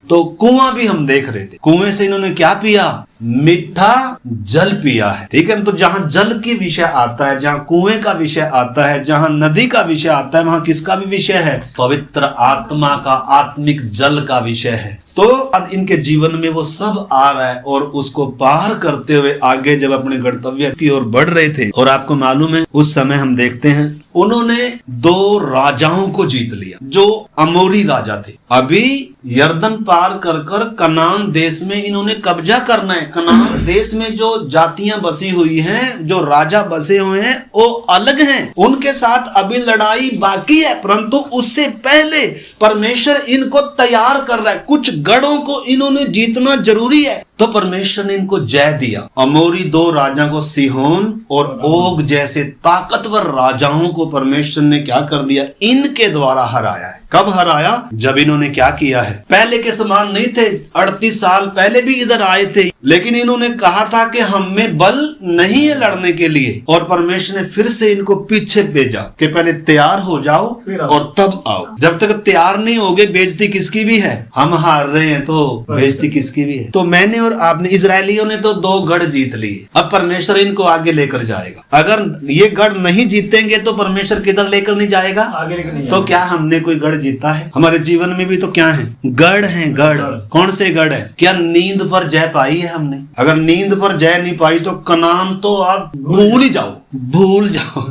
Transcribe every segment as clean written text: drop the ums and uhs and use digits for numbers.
तो कुआं भी हम देख रहे थे, कुएं से इन्होंने क्या पिया, मीठा जल पिया है। ठीक है, तो जहां जल की विषय आता है, जहां कुएं का विषय आता है, जहां नदी का विषय आता है, वहां किसका भी विषय है, पवित्र आत्मा का, आत्मिक जल का विषय है। तो अब इनके जीवन में वो सब आ रहा है और उसको पार करते हुए आगे जब अपने गंतव्य की ओर बढ़ रहे थे, और आपको मालूम है उस समय हम देखते हैं उन्होंने 2 राजाओं को जीत लिया जो अमोरी राजा थे। अभी यर्दन पार कर कर कनान देश में इन्होंने कब्जा करना है। कनान देश में जो जातियां बसी हुई हैं, जो राजा बसे हुए हैं, वो अलग हैं, उनके साथ अभी लड़ाई बाकी है, परंतु उससे पहले परमेश्वर इनको तैयार कर रहा है। कुछ गढ़ों को इन्होंने जीतना जरूरी है, तो परमेश्वर ने इनको जय दिया। अमोरी 2 राजा को, सिहोन और ओग जैसे ताकतवर राजाओं को परमेश्वर ने क्या कर दिया, इनके द्वारा हराया है। कब हराया, जब इन्होंने क्या किया है, पहले के समान नहीं थे। 38 साल पहले भी इधर आए थे, लेकिन इन्होंने कहा था कि हम में बल नहीं है लड़ने के लिए, और परमेश्वर ने फिर से इनको पीछे भेजा कि पहले तैयार हो जाओ और तब आओ। जब तक तैयार नहीं होगे, बेइज्जती किसकी भी है, हम हार रहे हैं तो बेइज्जती किसकी भी है। तो मैंने और आपने, इजरायलियों ने तो 2 गढ़ जीत लिए, अब परमेश्वर इनको आगे लेकर जाएगा। अगर ये गढ़ नहीं जीतेंगे तो परमेश्वर किधर लेकर नहीं जाएगा, आगे लेकर नहीं। तो क्या हमने कोई गढ़ जीता है? हमारे जीवन में भी तो क्या है, गढ़ है, गढ़। कौन से गढ़ है? क्या नींद पर जय पाई है हमने? अगर नींद पर जय नहीं पाई तो कनान तो आप भूल ही जाओ, भूल जाओ।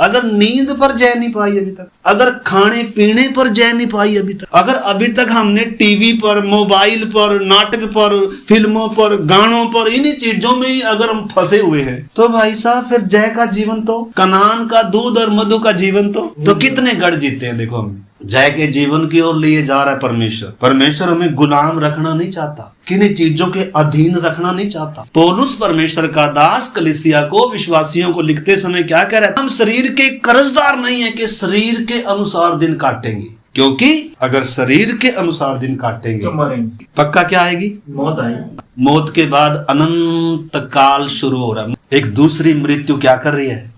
अगर नींद पर जय नहीं पाई अभी तक, अगर खाने पीने पर जय नहीं पाई अभी तक, अगर अभी तक हमने टीवी पर, मोबाइल पर, नाटक पर, फिल्मों पर, गानों पर, इन्हीं चीजों में ही अगर हम फंसे हुए हैं, तो भाई साहब फिर जय का जीवन तो, कनान का दूध और मधु का जीवन तो कितने गढ़ जीते हैं। देखो हमने जय के जीवन की ओर लिए जा रहा है परमेश्वर। परमेश्वर हमें गुलाम रखना नहीं चाहता, किन्हीं चीजों के अधीन रखना नहीं चाहता। पौलुस परमेश्वर का दास कलीसिया को, विश्वासियों को लिखते समय क्या कह रहा है, हम शरीर के कर्जदार नहीं है कि शरीर के अनुसार दिन काटेंगे, क्योंकि अगर शरीर के अनुसार दिन काटेंगे तो मरेंगे, पक्का क्या आएगी, मौत आएगी। मौत के बाद अनंत काल शुरू हो रहा है। एक दूसरी मृत्यु क्या कर रही है,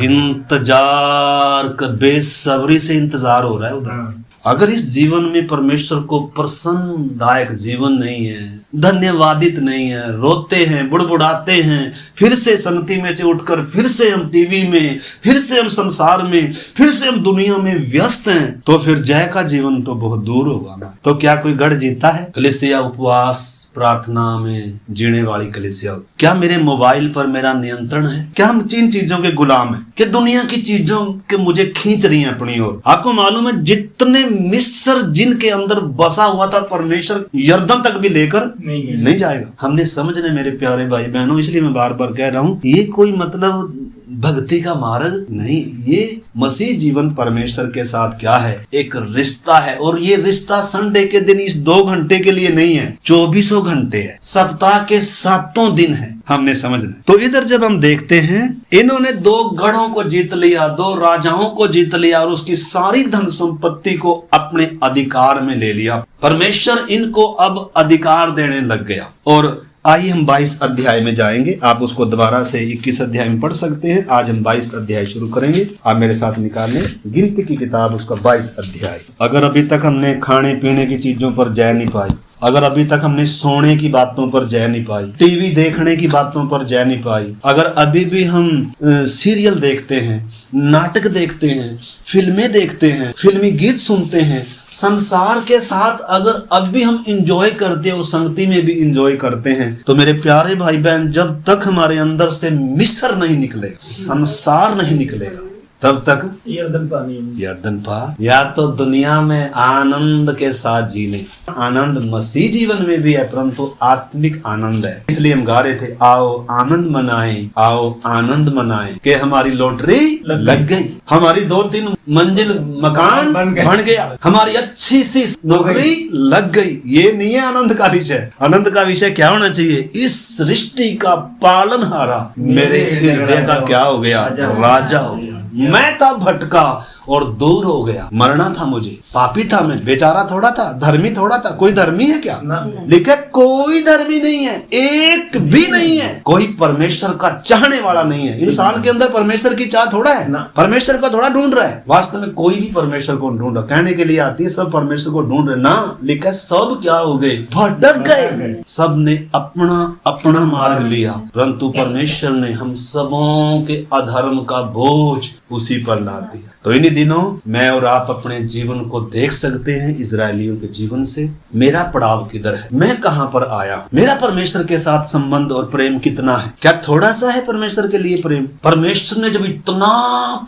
इंतजार कर, बेसब्री से इंतजार हो रहा है उधर। अगर इस जीवन में परमेश्वर को प्रसन्नदायक जीवन नहीं है, धन्यवादित नहीं है, रोते हैं, बुड़बुड़ाते हैं, फिर से संगति में से उठकर फिर से हम टीवी में, फिर से हम संसार में, फिर से हम दुनिया में व्यस्त हैं, तो फिर जय का जीवन तो बहुत दूर होगा ना। तो क्या कोई गढ़ जीता है? कलीसिया उपवास प्रार्थना में जीने वाली कलीसिया। क्या मेरे मोबाइल पर मेरा नियंत्रण है? क्या हम जिन चीजों के गुलाम हैं कि दुनिया की चीजों के मुझे खींच रही हैं अपनी ओर? आपको मालूम है जितने मिस्र जिनके अंदर बसा हुआ था, परमेश्वर यर्दन तक भी लेकर नहीं जाएगा। हमने समझने मेरे प्यारे भाई बहनों, इसलिए मैं बार बार कह रहा हूँ, ये कोई मतलब भक्ति का मार्ग नहीं, ये मसीह जीवन परमेश्वर के साथ क्या है, एक रिश्ता है। और ये रिश्ता संडे के दिन इस 2 घंटे के लिए नहीं है, 24 घंटे है, सप्ताह के 7 दिन है, हमने समझना। तो इधर जब हम देखते हैं, इन्होंने 2 गढ़ों को जीत लिया, 2 राजाओं को जीत लिया और उसकी सारी धन संपत्ति को अपने अधिकार में ले लिया। परमेश्वर इनको अब अधिकार देने लग गया। और आइए हम 22 अध्याय में जाएंगे, आप उसको दोबारा से 21 अध्याय में पढ़ सकते हैं। आज हम 22 अध्याय शुरू करेंगे, आप मेरे साथ निकालें गिनती की किताब, उसका 22 अध्याय। अगर अभी तक हमने खाने पीने की चीजों पर जय नहीं पाई, अगर अभी तक हमने सोने की बातों पर जय नहीं पाई, टीवी देखने की बातों पर जय नहीं पाई, अगर अभी भी हम सीरियल देखते हैं, नाटक देखते हैं, फिल्में देखते हैं, फिल्मी गीत सुनते हैं, संसार के साथ अगर अब भी हम इंजॉय करते हैं, उस संगति में भी इंजॉय करते हैं, तो मेरे प्यारे भाई बहन, जब तक हमारे अंदर से मिस्र नहीं निकलेगा, संसार नहीं निकलेगा, तब तक यर्दन पार। या तो दुनिया में आनंद के साथ जीने, आनंद मसीह जीवन में भी है, परंतु आत्मिक आनंद है। इसलिए हम गा रहे थे, आओ आनंद मनाएं, आओ आनंद मनाएं, कि हमारी लॉटरी लग गई, हमारी 2-3 मंजिल मकान बन गया, हमारी अच्छी सी नौकरी लग गई। ये नहीं है आनंद का विषय। आनंद का विषय क्या होना चाहिए, इस सृष्टि का पालनहारा मेरे हृदय का क्या हो गया, राजा हो गया। मैं था भटका और दूर हो गया। मरना था मुझे, पापी था मैं, बेचारा थोड़ा था, धर्मी थोड़ा था। कोई धर्मी है क्या? लिखा कोई धर्मी नहीं है, एक भी नहीं है। कोई परमेश्वर का चाहने वाला नहीं है। इंसान के अंदर परमेश्वर की चाह थोड़ा है, परमेश्वर को थोड़ा ढूंढ रहा है। वास्तव में कोई भी परमेश्वर को ढूंढ रहा, कहने के लिए आती है सब परमेश्वर को ढूंढ रहे ना। लिखा सब क्या हो गए? भटक गए। सब ने अपना अपना मार्ग लिया, परंतु परमेश्वर ने हम सबों के अधर्म का बोझ उसी पर लाद दिया। तो इन्हीं दिनों मैं और आप अपने जीवन को देख सकते हैं इजरायलियों के जीवन से। मेरा पड़ाव किधर है? मैं कहां पर आया हूं? मेरा परमेश्वर के साथ संबंध और प्रेम कितना है? क्या थोड़ा सा है परमेश्वर के लिए प्रेम? परमेश्वर ने जब इतना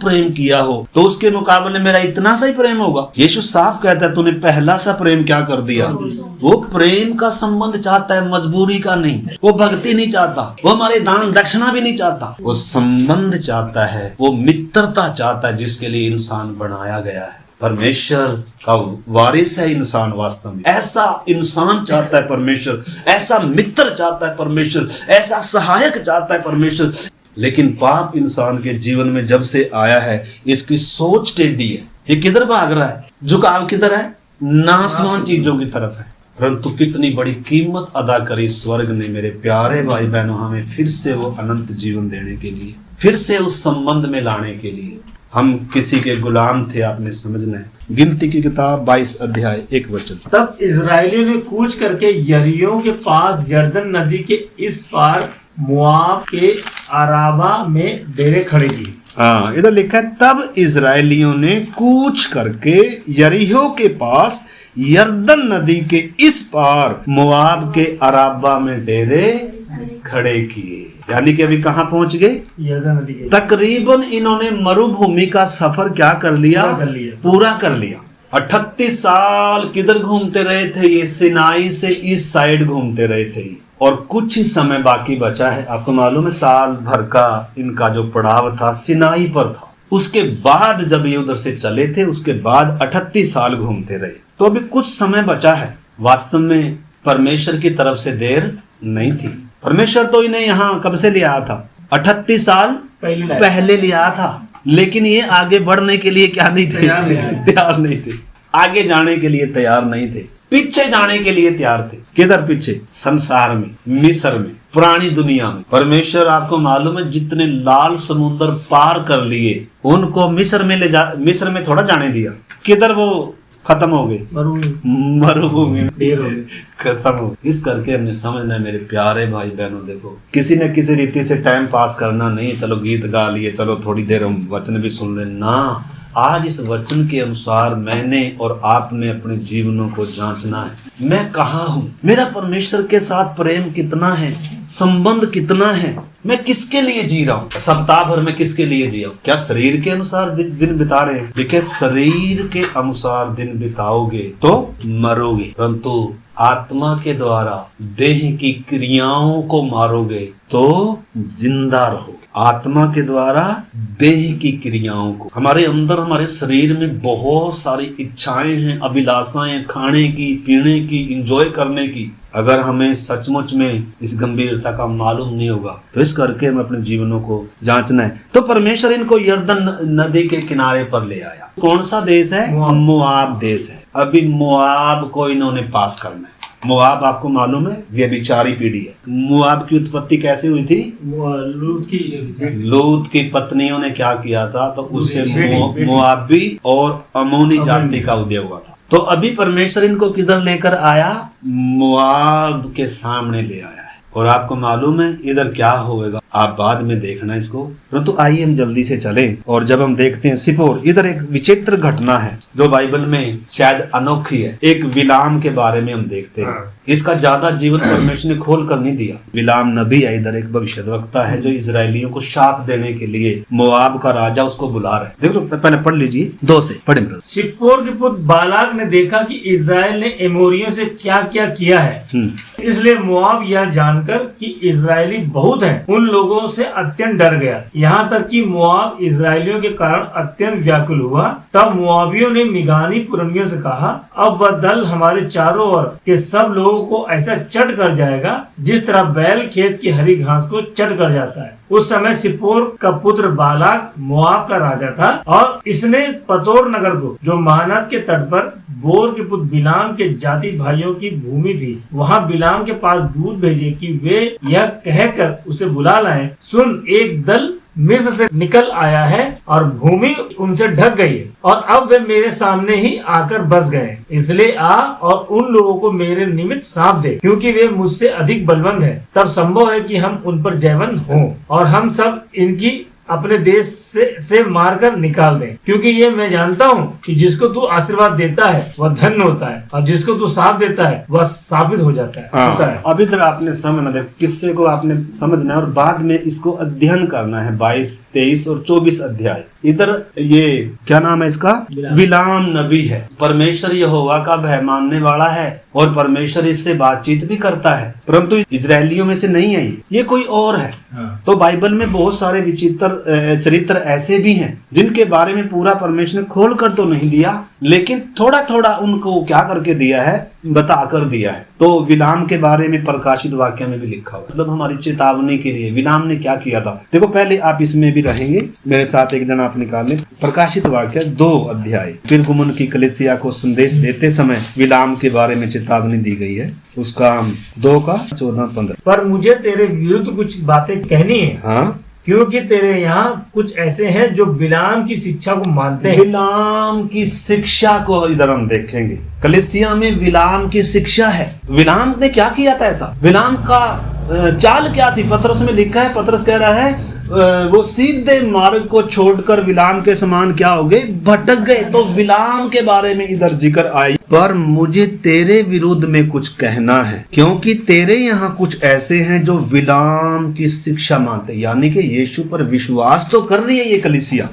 प्रेम किया हो तो उसके मुकाबले मेरा इतना सा ही प्रेम होगा? यीशु साफ कहता है तूने पहला सा प्रेम क्या कर दिया। वो प्रेम का संबंध चाहता है, मजबूरी का नहीं। वो भक्ति नहीं चाहता, वो हमारे दान दक्षिणा भी नहीं चाहता। वो संबंध चाहता है, वो मित्रता चाहता है जिसके लिए इंसान बनाया गया है। परमेश्वर का वारिस है इंसान। वास्तव में ऐसा इंसान चाहता है परमेश्वर, ऐसा मित्र चाहता है परमेश्वर, ऐसा सहायक चाहता है परमेश्वर। लेकिन पाप इंसान के जीवन में जब से आया है, इसकी सोच टेढ़ी है। ये किधर भाग रहा है? झुकाव किधर है? नासवान चीजों की तरफ है। परंतु कितनी बड़ी कीमत अदा करी स्वर्ग ने मेरे प्यारे भाई बहनों, हमें फिर से वो अनंत जीवन देने के लिए, फिर से उस संबंध में लाने के लिए। हम किसी के गुलाम थे, आपने समझना है। गिनती की किताब 22 अध्याय 1 वचन। तब इजरायलियों ने कूच करके यरीहो के पास यरदन नदी के इस पार मोआब के अराबा में डेरे खड़े किए। हाँ, इधर लिखा है तब इजरायलियों ने कूच करके यरीहो के पास यरदन नदी के इस पार मोआब के अराबा में डेरे खड़े किए। यानी कि अभी कहाँ पहुंच गए? यरदन नदी के। तकरीबन इन्होंने मरुभूमि का सफर क्या कर लिया? पूरा कर लिया। 38 साल किधर घूमते रहे थे ये? सिनाई से इस साइड घूमते रहे थे और कुछ ही समय बाकी बचा है। आपको मालूम है साल भर का इनका जो पड़ाव था सिनाई पर था। उसके बाद जब ये उधर से चले थे, उसके बाद 38 साल घूमते रहे। तो अभी कुछ समय बचा है। वास्तव में परमेश्वर की तरफ से देर नहीं थी। परमेश्वर तो इन्हें यहाँ कब से ले आया था? 38 साल पहले ले आया था। लेकिन ये आगे बढ़ने के लिए क्या नहीं थे? तैयार नहीं थे। आगे जाने के लिए तैयार नहीं थे, पीछे जाने के लिए तैयार थे। किधर पीछे? संसार में, मिस्र में, पुरानी दुनिया में। परमेश्वर आपको मालूम है जितने लाल समुद्र पार कर लिए उनको मिस्र में थोड़ा जाने दिया। किधर वो खत्म हो गए? मरुभूमि खत्म हो। इस करके हमने समझना है मेरे प्यारे भाई बहनों, देखो किसी न किसी रीति से टाइम पास करना नहीं। चलो गीत गा लिए, चलो थोड़ी देर हम वचन भी सुन ले ना। आज इस वचन के अनुसार मैंने और आपने अपने जीवनों को जांचना है। मैं कहाँ हूँ? मेरा परमेश्वर के साथ प्रेम कितना है? संबंध कितना है? मैं किसके लिए जी रहा हूँ? सप्ताह भर में किसके लिए जी रहा हूँ? क्या शरीर के अनुसार दिन बिता रहे हैं? देखिए शरीर के अनुसार दिन बिताओगे तो मरोगे, परंतु आत्मा के द्वारा देह की क्रियाओं को मारोगे तो जिंदा रहोगे। आत्मा के द्वारा देह की क्रियाओं को, हमारे अंदर हमारे शरीर में बहुत सारी इच्छाएं हैं, अभिलाषाएं, खाने की, पीने की, एंजॉय करने की। अगर हमें सचमुच में इस गंभीरता का मालूम नहीं होगा तो इस करके हम अपने जीवनों को जांचना है। तो परमेश्वर इनको यरदन नदी के किनारे पर ले आया। कौन सा देश है? मोआब देश है। अभी मोआब को इन्होंने पास करना है। मोआब आपको मालूम है व्यभिचारी पीढ़ी है। मोआब की उत्पत्ति कैसे हुई थी? लूत की पत्नियों ने क्या किया था? तो उससे मोआबी और अमोनी जाति का उदय हुआ था। तो अभी परमेश्वर इनको किधर लेकर आया? मोआब के सामने ले आया है। और आपको मालूम है इधर क्या होगा, आप बाद में देखना इसको। परंतु आइए हम जल्दी से चलें और जब हम देखते हैं सिपोर, इधर एक विचित्र घटना है जो बाइबल में शायद अनोखी है। एक बिलाम के बारे में हम देखते हैं। इसका ज्यादा जीवन परमेश्वर ने खोल कर नहीं दिया। बिलाम नबी है, इधर एक भविष्यद्वक्ता है जो इजरायलियों को शाप देने के लिए मोआब का राजा उसको बुला रहा है। देखो पहले पढ़ लीजिए 2 से पढ़े। सिप्पोर के पुत्र बालाक ने देखा कि इजराइल ने एमोरियों से क्या क्या किया है, इसलिए मोआब यह जान जानकर कि इजरायली बहुत हैं, उन लोगों से अत्यंत डर गया, यहाँ तक कि मोआब इजरायलियों के कारण अत्यंत व्याकुल हुआ। तब मोआबियों ने मिघानी पुरनियों से कहा, अब वह दल हमारे चारों ओर के सब लोगों को ऐसा चट कर जाएगा जिस तरह बैल खेत की हरी घास को चट कर जाता है। उस समय सिप्पोर का पुत्र बालाक मोआब का राजा था और इसने पतोर नगर को, जो महानद के तट पर बोर के पुत्र बिलाम के जाति भाइयों की भूमि थी, वहां बिलाम के पास दूत भेजे कि वे यह कहकर उसे बुला लाएं, सुन, एक दल मिस्र से निकल आया है और भूमि उनसे ढक गई है और अब वे मेरे सामने ही आकर बस गए। इसलिए आ और उन लोगों को मेरे निमित्त साथ दे, क्योंकि वे मुझसे अधिक बलवंत हैं। तब संभव है कि हम उन पर जयवंत हों और हम सब इनकी अपने देश से मारकर निकाल दें, क्योंकि ये मैं जानता हूँ कि जिसको तू आशीर्वाद देता है वह धन्य होता है और जिसको तू साथ देता है वह साबित हो जाता है, होता है। अभी तक आपने समझना है, किस्से को आपने समझना है और बाद में इसको अध्ययन करना है। 22, 23 और 24 अध्याय। इधर ये क्या नाम है इसका? बिलाम नबी है। परमेश्वर यहोवा का भय मानने वाला है और परमेश्वर इससे बातचीत भी करता है, परंतु इजरायलियों में से नहीं है, ये कोई और है। तो बाइबल में बहुत सारे विचित्र चरित्र ऐसे भी हैं जिनके बारे में पूरा परमेश्वर ने खोल कर तो नहीं दिया, लेकिन थोड़ा थोड़ा उनको क्या करके दिया है, बता कर दिया है। तो बिलाम के बारे में प्रकाशित वाक्य में भी लिखा हुआ, मतलब हमारी चेतावनी के लिए बिलाम ने क्या किया था। देखो पहले आप इसमें भी रहेंगे, मेरे साथ एक जन आप निकालें। प्रकाशित वाक्य 2 अध्याय। फिर गुमन की कलीसिया को संदेश देते समय बिलाम के बारे में चेतावनी दी गई है, उसका 2 का 14-15। पर मुझे तेरे विरुद्ध कुछ बातें कहनी है, हाँ, क्योंकि तेरे यहाँ कुछ ऐसे हैं जो बिलाम की शिक्षा को मानते हैं। बिलाम की शिक्षा को इधर हम देखेंगे। कलीसिया में बिलाम की शिक्षा है। बिलाम ने क्या किया था ऐसा? बिलाम का चाल क्या थी? पतरस में लिखा है, पतरस कह रहा है वो सीधे मार्ग को छोड़कर बिलाम के समान क्या हो गए? भटक गए। तो बिलाम के बारे में इधर जिक्र आई। पर मुझे तेरे विरुद्ध में कुछ कहना है, क्योंकि तेरे यहाँ कुछ ऐसे हैं जो बिलाम की शिक्षा मानते, यानी कि यीशु पर विश्वास तो कर रही है ये कलीसिया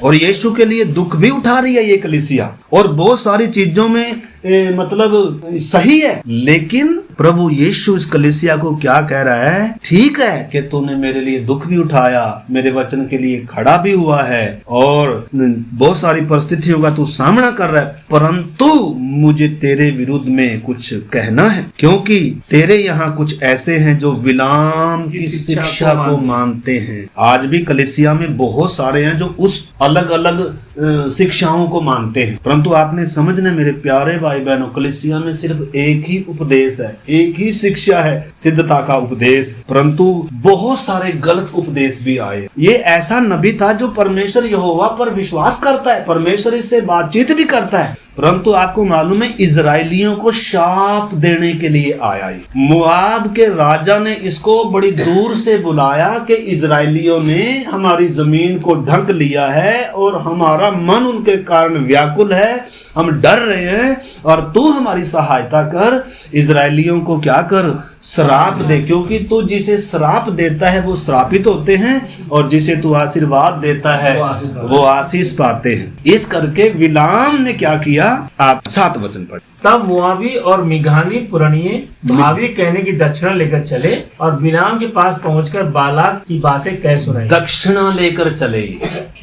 और यीशु के लिए दुख भी उठा रही है ये कलीसिया और बहुत सारी चीजों में मतलब सही है, लेकिन प्रभु यीशु इस कलीसिया को क्या कह रहा है? ठीक है कि तूने मेरे लिए दुख भी उठाया, मेरे वचन के लिए खड़ा भी हुआ है और बहुत सारी परिस्थितियों का तू सामना कर रहा है, परंतु मुझे तेरे विरुद्ध में कुछ कहना है, क्योंकि तेरे यहाँ कुछ ऐसे हैं जो बिलाम की शिक्षा को मानते हैं। आज भी कलीसिया में बहुत सारे हैं जो उस अलग अलग शिक्षाओं को मानते हैं, परंतु आपने समझना मेरे प्यारे भाई बहनों, कलीसिया में सिर्फ एक ही उपदेश है, एक ही शिक्षा है, सिद्धता का उपदेश, परंतु बहुत सारे गलत उपदेश भी आए। ये ऐसा नबी था जो परमेश्वर यहोवा पर विश्वास करता है, परमेश्वर इससे बातचीत भी करता है, परंतु आपको मालूम है इजरायलियों को शाप देने के लिए आया। मोआब के राजा ने इसको बड़ी दूर से बुलाया कि इजरायलियों ने हमारी जमीन को ढक लिया है और हमारा मन उनके कारण व्याकुल है, हम डर रहे हैं और तू हमारी सहायता कर, इजरायलियों को क्या कर, श्राप दे, क्योंकि तू जिसे श्राप देता है वो श्रापित होते हैं और जिसे तू आशीर्वाद देता है वो आशीष पाते हैं। इस करके बिलाम ने क्या किया? आप 7 वचन पढ़। तब मोआबी और मिघानी पुरनिये भावी कहने की दक्षिणा लेकर चले और बिलाम के पास पहुंचकर बालाक की बातें कह सुनाई। दक्षिणा लेकर चले,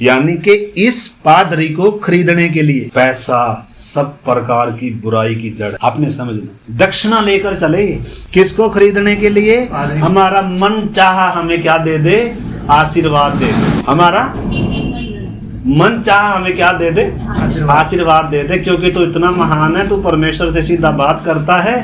यानी कि इस पादरी को खरीदने के लिए पैसा सब प्रकार की बुराई की जड़, आपने समझना। दक्षिणा लेकर चले, किसको खरीदने के लिए? हमारा मन चाहा हमें क्या दे दे? आशीर्वाद दे दे। हमारा मन चाह हमें क्या दे दे? आशीर्वाद दे दे, क्योंकि तू इतना महान है, तू परमेश्वर से सीधा बात करता है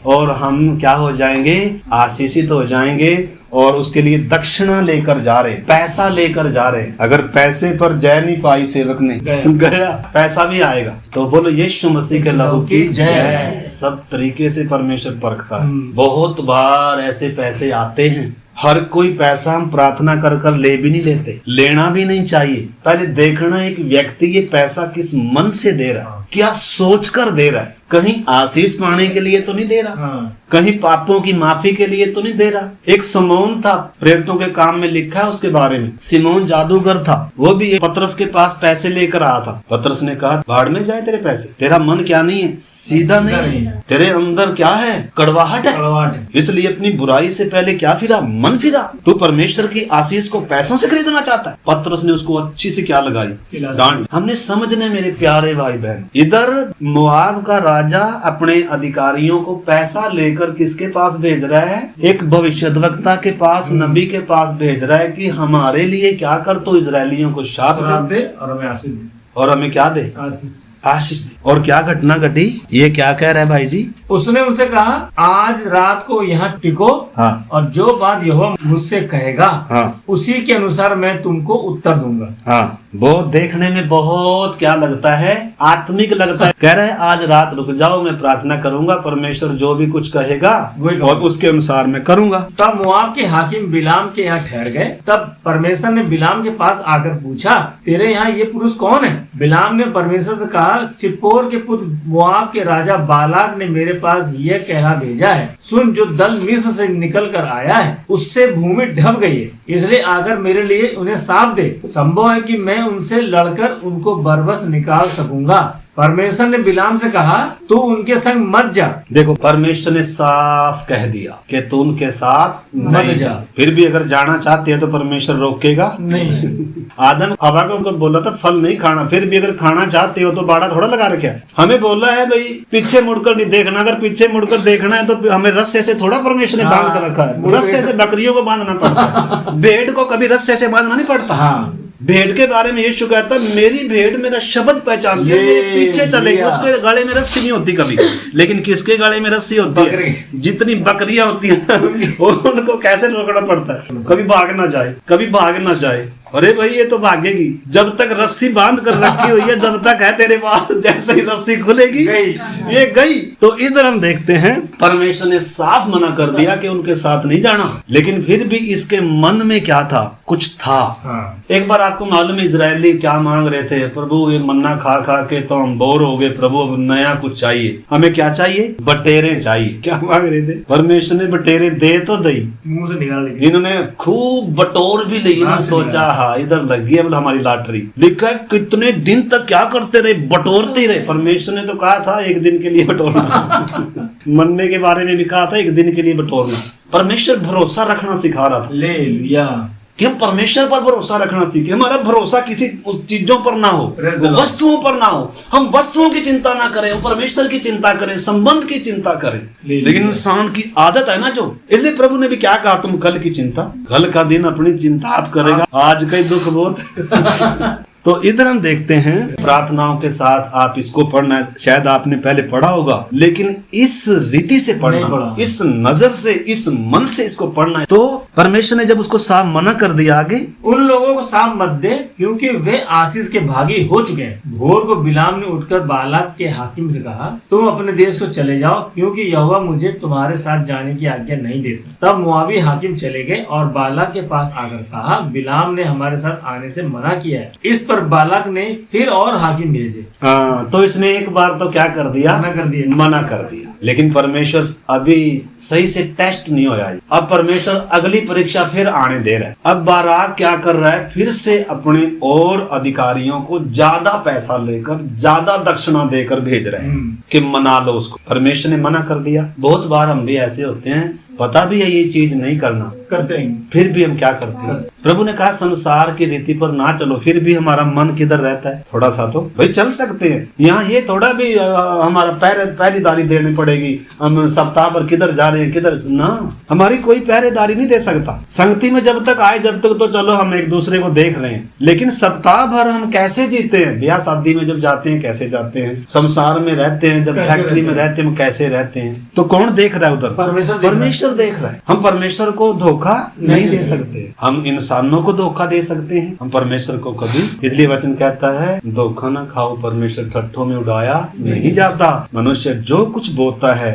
और हम क्या हो जाएंगे? आशीषित हो जाएंगे। और उसके लिए दक्षिणा लेकर जा रहे, पैसा लेकर जा रहे। अगर पैसे पर जय नहीं पाई सेवक ने, गया पैसा भी आएगा। तो बोलो यीशु मसीह के लहू की जय। सब तरीके से परमेश्वर परखता है। बहुत बार ऐसे पैसे आते हैं, हर कोई पैसा हम प्रार्थना कर कर ले भी नहीं लेते, लेना भी नहीं चाहिए। पहले देखना एक व्यक्ति ये पैसा किस मन से दे रहा है, क्या सोचकर दे रहा है। कहीं आशीष पाने के लिए तो नहीं दे रहा, हाँ। कहीं पापों की माफी के लिए तो नहीं दे रहा। एक सिमोन था, प्रेरितों के काम में लिखा है उसके बारे में, सिमोन जादूगर था, वो भी पतरस के पास पैसे लेकर आया था। पतरस ने कहा भाड़ में जाए तेरे पैसे, तेरा मन क्या नहीं है, सीधा नहीं है, तेरे अंदर क्या है, कड़वाहट है, इसलिए अपनी बुराई से पहले क्या फिरा, मन फिरा। तू परमेश्वर की आशीष को पैसों से खरीदना चाहता है। पतरस ने उसको अच्छी से क्या लगाई, डांट। हमने समझने मेरे प्यारे भाई बहन, इधर मोआब का राजा अपने अधिकारियों को पैसा लेकर किसके पास भेज रहा है, एक भविष्यद्वक्ता के पास, नबी के पास भेज रहा है कि हमारे लिए क्या कर, तो इजरायलियों को शाप दे और हमें आशीष दे, और हमें क्या दे, आशीष दे। और क्या घटना घटी, ये क्या कह रहा है भाई जी। उसने उनसे कहा आज रात को यहाँ टिको, हाँ। और जो बात यहोवा मुझसे कहेगा, हाँ। उसी के अनुसार मैं तुमको उत्तर दूंगा। हाँ, बहुत देखने में बहुत क्या लगता है, आत्मिक लगता है। कह रहे हैं आज रात रुक जाओ, मैं प्रार्थना करूंगा, परमेश्वर जो भी कुछ कहेगा और उसके अनुसार मैं करूंगा। तब मोआब के हाकिम बिलाम के यहाँ ठहर गए। तब परमेश्वर ने बिलाम के पास आकर पूछा, तेरे यहाँ ये पुरुष कौन है? बिलाम ने परमेश्वर से कहा, सिप्पोर के पुत्र मोआब के राजा बालाक ने मेरे पास यह कहना भेजा है, सुन, जो दल मिस्र से निकल कर आया है उससे भूमि ढप गई है, इसलिए आकर मेरे लिए उन्हें साप दे, संभव है कि मैं उनसे लड़कर उनको बरबस निकाल सकूंगा। परमेश्वर ने बिलाम से कहा, तू उनके संग मत जा। देखो, परमेश्वर ने साफ कह दिया कि तू उनके साथ मत जा। फिर भी अगर जाना चाहते हैं तो परमेश्वर रोकेगा नहीं। आदम हवा को उनको बोला था फल नहीं खाना, फिर भी अगर खाना चाहते हो तो बाड़ा थोड़ा लगा रखे। हमें बोला है भाई पीछे मुड़कर नहीं देखना, अगर पीछे मुड़कर देखना है तो हमें रस्से से थोड़ा परमेश्वर ने बांध कर रखा है। रस्से से बकरियों को बांधना पड़ता है, भेड़ को कभी रस्से से बांधना नहीं पड़ता। हाँ। भेड़ के बारे में यीशु कहता है, मेरी भेड़ मेरा शब्द पहचानती है, मेरे पीछे चलेगी। उसके गले में रस्सी नहीं होती कभी, लेकिन किसके गले में रस्सी होती है? जितनी बकरियां होती हैं उनको कैसे रोकना पड़ता है, कभी भाग ना जाए, कभी भाग ना जाए। अरे भाई ये तो भागेगी, जब तक रस्सी बांध कर रखी हुई है, जब तक है तेरे पास, जैसे ही रस्सी खुलेगी ये गई। तो इधर हम देखते हैं परमेश्वर ने साफ मना कर दिया कि उनके साथ नहीं जाना, लेकिन फिर भी इसके मन में क्या था, कुछ था। हाँ। एक बार आपको मालूम है इजरायली क्या मांग रहे थे, प्रभु ये मन्ना खा खा के तो हम बोर हो गए, प्रभु अब नया कुछ चाहिए, हमें क्या चाहिए, बटेरे चाहिए। क्या मांग रहे थे? परमेश्वर ने बटेरे दे तो दी, मुंह से निकाल ली, इन्होंने खूब बटोर भी ली ना, सोचा इधर लगी है हमारी लॉटरी। लिखा है कितने दिन तक क्या करते रहे, बटोरते रहे। परमेश्वर ने तो कहा था एक दिन के लिए बटोरना मरने के बारे में भी कहा था एक दिन के लिए बटोरना। परमेश्वर भरोसा रखना सिखा रहा था, ले लिया कि हम परमेश्वर पर भरोसा रखना सीखे। हमारा भरोसा किसी उस चीजों पर ना हो, वस्तुओं पर ना हो, हम वस्तुओं की चिंता ना करें, हम परमेश्वर की चिंता करें, संबंध की चिंता करें। लेकिन इंसान की आदत है ना जो, इसलिए प्रभु ने भी क्या कहा, तुम कल की चिंता, कल का दिन अपनी चिंता आप करेगा, आज का ही दुख बहुत तो इधर हम देखते हैं प्रार्थनाओं के साथ आप इसको पढ़ना है, शायद आपने पहले पढ़ा होगा, लेकिन इस रीति से पढ़ना, इस नजर से, इस मन से इसको पढ़ना है। तो परमेश्वर ने जब उसको साफ मना कर दिया, आगे उन लोगों को साफ मत दे क्योंकि वे आशीष के भागी हो चुके हैं। भोर को बिलाम ने उठकर बालाक के हाकिम से कहा, तुम अपने देश को चले जाओ क्योंकि यहोवा मुझे तुम्हारे साथ जाने की आज्ञा नहीं देता। तब मोआबी हाकिम चले गए और बालाक के पास आकर कहा, बिलाम ने हमारे साथ आने से मना किया है। इस पर बालाक ने फिर और हाकिम भेजे। हाँ, तो इसने एक बार तो क्या कर दिया, मना कर दिया। लेकिन परमेश्वर अभी सही से टेस्ट नहीं होया। अब परमेश्वर अगली परीक्षा फिर आने दे रहा है। अब बाराक क्या कर रहा है, फिर से अपने और अधिकारियों को ज्यादा पैसा लेकर, ज्यादा दक्षिणा देकर भेज रहे हैं कि मना लो उसको। परमेश्वर ने मना कर दिया। बहुत बार हम भी ऐसे होते हैं, पता भी है ये चीज नहीं करना, करते हैं, फिर भी हम क्या करते हैं। प्रभु ने कहा संसार की रीति पर ना चलो, फिर भी हमारा मन किधर रहता है, थोड़ा सा तो भाई चल सकते हैं। यहाँ ये थोड़ा भी हमारा पहरेदारी देनी पड़ेगी, हम सप्ताह पर किधर जा रहे हैं, किधर ना, हमारी कोई पहरेदारी नहीं दे सकता। संगति में जब तक आए, जब तक तो चलो हम एक दूसरे को देख रहे हैं, लेकिन सप्ताह भर हम कैसे जीते हैं, ब्याह शादी में जब जाते हैं कैसे जाते हैं, संसार में रहते हैं, जब फैक्ट्री में रहते हैं कैसे रहते हैं, तो कौन देख रहा है उधर? परमेश्वर परमेश्वर देख रहा है। हम परमेश्वर को धोखा नहीं दे सकते। हम इंसानों को धोखा दे सकते हैं, हम परमेश्वर को कभी। इसलिए वचन कहता है धोखा ना खाओ, परमेश्वर ठट्ठों में उड़ाया नहीं जाता। मनुष्य जो कुछ बोता है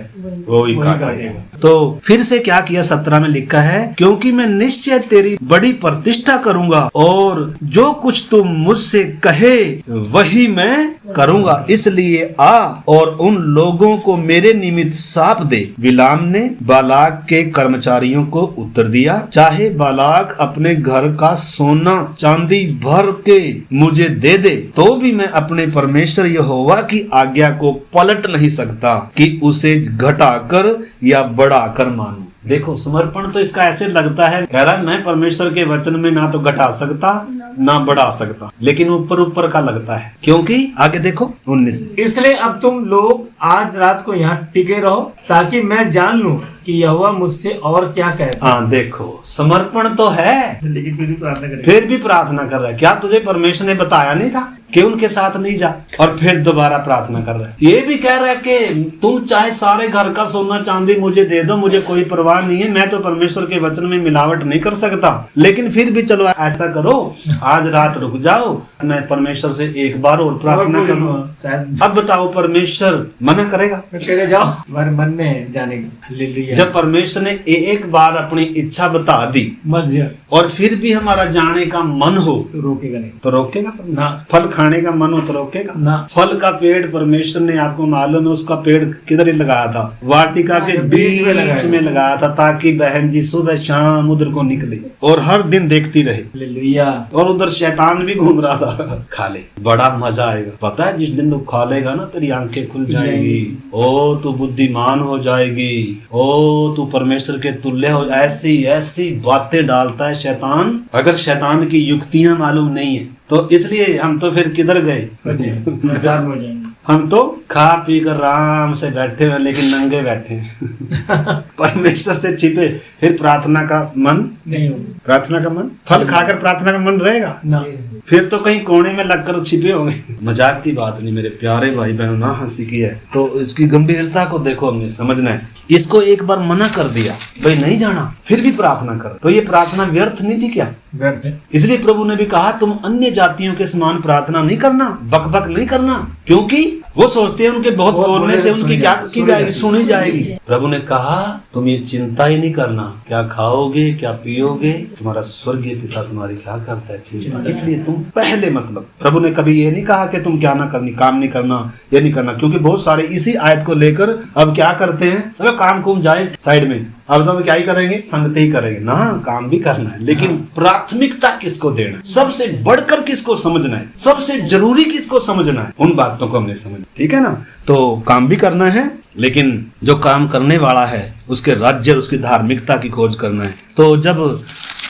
वो ही काटेगा। तो फिर से क्या किया, 17 में लिखा है, क्योंकि मैं निश्चय तेरी बड़ी प्रतिष्ठा करूंगा और जो कुछ तुम मुझसे कहे वही मैं करूंगा। इसलिए आ और उन लोगों को मेरे निमित्त साप दे। बिलाम ने बालाक के कर्मचारियों को उत्तर दिया, चाहे बालाक अपने घर का सोना चांदी भर के मुझे दे दे तो भी मैं अपने परमेश्वर यहोवा की आज्ञा को पलट नहीं सकता कि उसे घटाकर या बढ़ाकर मानूं। देखो, समर्पण तो इसका ऐसे लगता है, कह रहा है मैं परमेश्वर के वचन में ना तो घटा सकता ना बढ़ा सकता, लेकिन ऊपर ऊपर का लगता है। क्योंकि आगे देखो 19, इसलिए अब तुम लोग आज रात को यहाँ टिके रहो ताकि मैं जान लूं कि यहोवा मुझसे और क्या कहता है। हाँ देखो, समर्पण तो है लेकिन फिर भी प्रार्थना करें। फिर भी प्रार्थना कर रहा है। क्या तुझे परमेश्वर ने बताया नहीं था कि उनके साथ नहीं जा? और फिर दोबारा प्रार्थना कर रहा है। ये भी कह रहा है कि तुम चाहे सारे घर का सोना चांदी मुझे दे दो, मुझे कोई परवाह नहीं है, मैं तो परमेश्वर के वचन में मिलावट नहीं कर सकता, लेकिन फिर भी चलो ऐसा करो, आज रात रुक जाओ, मैं परमेश्वर से एक बार और प्रार्थना करूँ। अब बताओ, परमेश्वर मना करेगा? जाओ हमारे मन में जाने का। जब परमेश्वर ने एक बार अपनी इच्छा बता दी मत जा, और फिर भी हमारा जाने का मन हो तो रोकेगा नहीं। तो रोकेगा ना? फल खाने का मन हो तो रोकेगा ना? फल का पेड़ परमेश्वर ने, आपको मालूम है, उसका पेड़ किधर ही लगाया था? वाटिका के बीच में लगाया था, ताकि बहन जी सुबह शाम उधर को निकले और हर दिन देखती रहे। हालेलुया। और उधर शैतान भी घूम रहा था। खा ले, बड़ा मजा आएगा। पता है, जिस दिन तू खा लेगा ना, तेरी आंखें खुल जाएगी, ओ तू बुद्धिमान हो जाएगी, ओ तू परमेश्वर के तुल्य हो। ऐसी ऐसी बातें डालता है शैतान, अगर शैतान की युक्तियां मालूम नहीं है तो। इसलिए हम तो फिर किधर गए, संसार में जाएंगे। हम तो खा पी कर आराम से बैठे हुए, लेकिन नंगे बैठे हैं। परमेश्वर से छिपे। फिर प्रार्थना का मन नहीं होगा। प्रार्थना का मन, फल खाकर प्रार्थना का मन रहेगा ना। फिर तो कहीं कोने में लगकर छिपे होंगे। मजाक की बात नहीं मेरे प्यारे भाई बहनों, ना हंसी की है तो इसकी गंभीरता को देखो, हमने समझना है। इसको एक बार मना कर दिया, भाई नहीं जाना, फिर भी प्रार्थना कर, तो ये प्रार्थना व्यर्थ नहीं थी क्या? व्यर्थ है। इसलिए प्रभु ने भी कहा, तुम अन्य जातियों के समान प्रार्थना नहीं करना, बकबक नहीं करना, क्योंकि वो सोचते हैं उनके बहुत बोलने से उनकी क्या की जाएगी, सुनी जाएगी। प्रभु ने कहा, तुम ये चिंता ही नहीं करना, क्या खाओगे क्या पियोगे, तुम्हारा स्वर्गीय पिता तुम्हारी क्या करता है चिंता। इसलिए तुम पहले, मतलब प्रभु ने कभी ये नहीं कहा कि तुम क्या ना करनी, काम नहीं करना, ये नहीं करना, क्योंकि बहुत सारे इसी आयत को लेकर अब क्या करते हैं, अरे काम कुम जाए साइड में, अब तो क्या ही करेंगे, संगति ही करेंगे ना, काम भी करना है, लेकिन प्राथमिकता किसको देना है, सबसे बढ़कर किसको समझना है, सबसे जरूरी किसको समझना है, उन बातों को हमने समझ, ठीक है ना। तो काम भी करना है, लेकिन जो काम करने वाला है उसके राज्य, उसकी धार्मिकता की खोज करना है। तो जब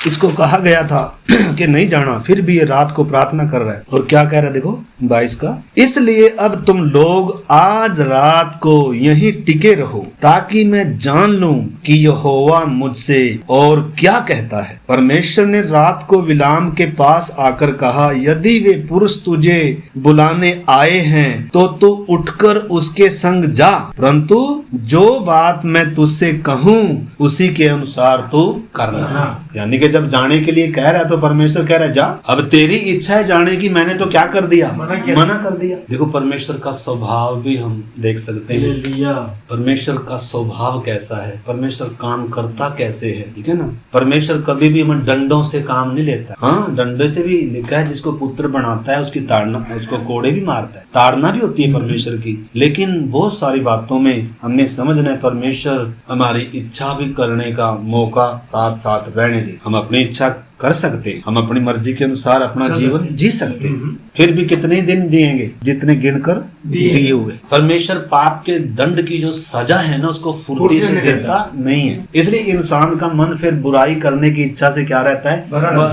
इसको कहा गया था कि नहीं जाना, फिर भी ये रात को प्रार्थना कर रहा है। और क्या कह रहा है देखो 22 का, इसलिए अब तुम लोग आज रात को यहीं टिके रहो ताकि मैं जान लूं कि यहोवा मुझसे और क्या कहता है। परमेश्वर ने रात को बिलाम के पास आकर कहा, यदि वे पुरुष तुझे बुलाने आए हैं तो तू उठकर उसके संग जा, परंतु जो बात मैं तुझसे कहूँ उसी के अनुसार तू करना। यानी कि जब जाने के लिए कह रहा है तो परमेश्वर कह रहा है जा, अब तेरी इच्छा है जाने की, मैंने तो क्या कर दिया, मना कर दिया। देखो परमेश्वर का स्वभाव भी हम देख सकते हैं, परमेश्वर का स्वभाव कैसा है, परमेश्वर काम करता कैसे है, ठीक है ना। परमेश्वर कभी भी हम डंडों से काम नहीं लेता। हाँ, डंडे से भी लिखा है, जिसको पुत्र बनाता है उसकी ताड़ना, उसको कोड़े भी मारता है, ताड़ना भी होती है परमेश्वर की। लेकिन बहुत सारी बातों में हमने समझना है, परमेश्वर हमारी इच्छा भी करने का मौका साथ साथ रहने दे। हम अपनी इच्छा कर सकते हैं, हम अपनी मर्जी के अनुसार अपना जीवन जी सकते हैं, फिर भी कितने दिन जिएंगे, जितने गिनकर दिए हुए। परमेश्वर पाप के दंड की जो सजा है ना, उसको फुर्ती से देता नहीं है। इसलिए इंसान का मन फिर बुराई करने की इच्छा से क्या रहता है,